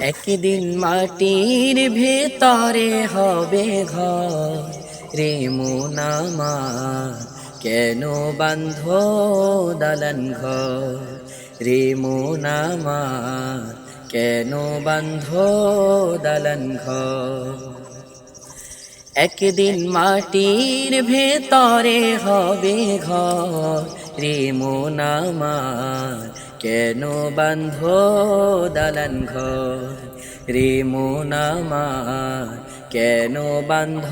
একদিন মাটির ভেতরে হবে ঘর রে মন আমার, কেন বাঁধ দালান ঘর রে মন আমার, কেন বাঁধ দালান ঘর। একদিন মাটির ভেতরে হবে ঘর রে মন আমার, কেন বাঁধ দালান ঘর রে মন আমার, কেন বাঁধ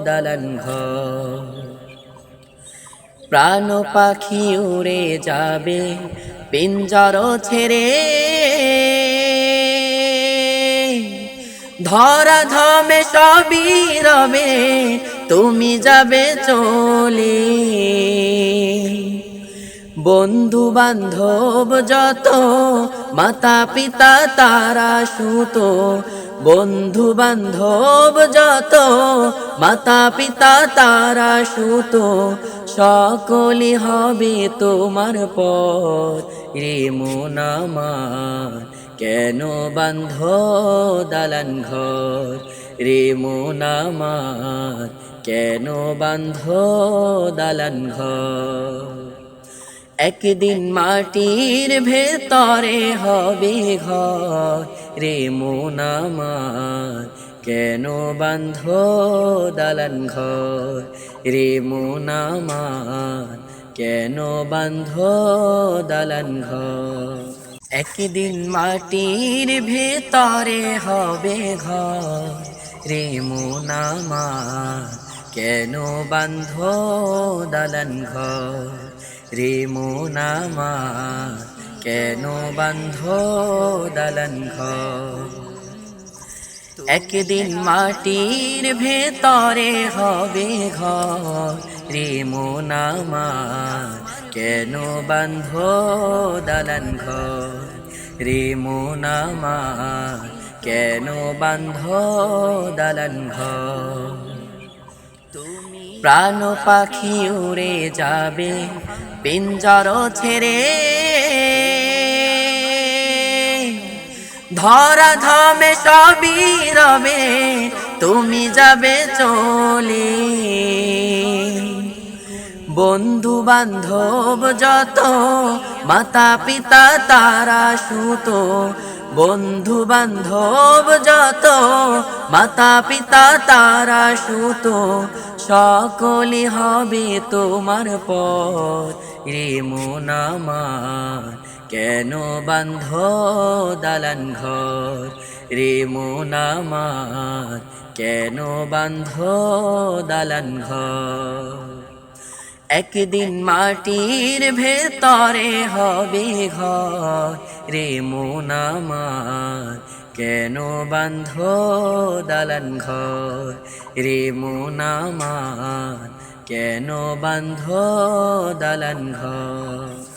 দালান ঘর। প্রাণ পাখি উড়ে যাবে পিঞ্জর ছেড়ে, ধরা ধমে সবই রবে তুমি যাবে চলে। বন্ধু বান্ধব যত মাতা পিতা তারা সুত, বন্ধু বান্ধব যত মাতা পিতা তারা সুত, সকলে হবে তোমার পর রে মন আমার, কেন বাঁধ দালান ঘর রে মন আমার, কেন বাঁধ দালান ঘর। একদিন মাটির ভেতরে হবে ঘর রে মন আমার, কেন বাঁধ দালান ঘর রে মন আমার, কেন বাঁধ দালান ঘর। একদিন মাটির ভেতরে হবে ঘর রে মন আমার, কেন বাঁধ দালান ঘর রে মন আমার, কেন বাঁধ দালান ঘর। একদিন মাটির ভেতরে হবে ঘর রে মন আমার, কেন বাঁধ দালান ঘর রে মন আমার, কেন বাঁধ দালান ঘর। প্রাণ পাখি উড়ে যাবে পিঞ্জর ছেড়ে, ধরা ধমে সবই রবে তুমি যাবে চলে। বন্ধু বান্ধব যত মাতা পিতা তারা সুত, বন্ধু বান্ধব যত মাতা পিতা তারা সুত, সকলে হবে তোমার পর রে মন আমার, কেন বাঁধ দালান ঘর রে মন আমার, কেন বাঁধ দালান ঘর। একদিন মাটির ভেতরে হবে ঘর রে মন আমার, কেন বাঁধ দালান ঘর রে মন আমার, কেন বাঁধ দালান ঘর।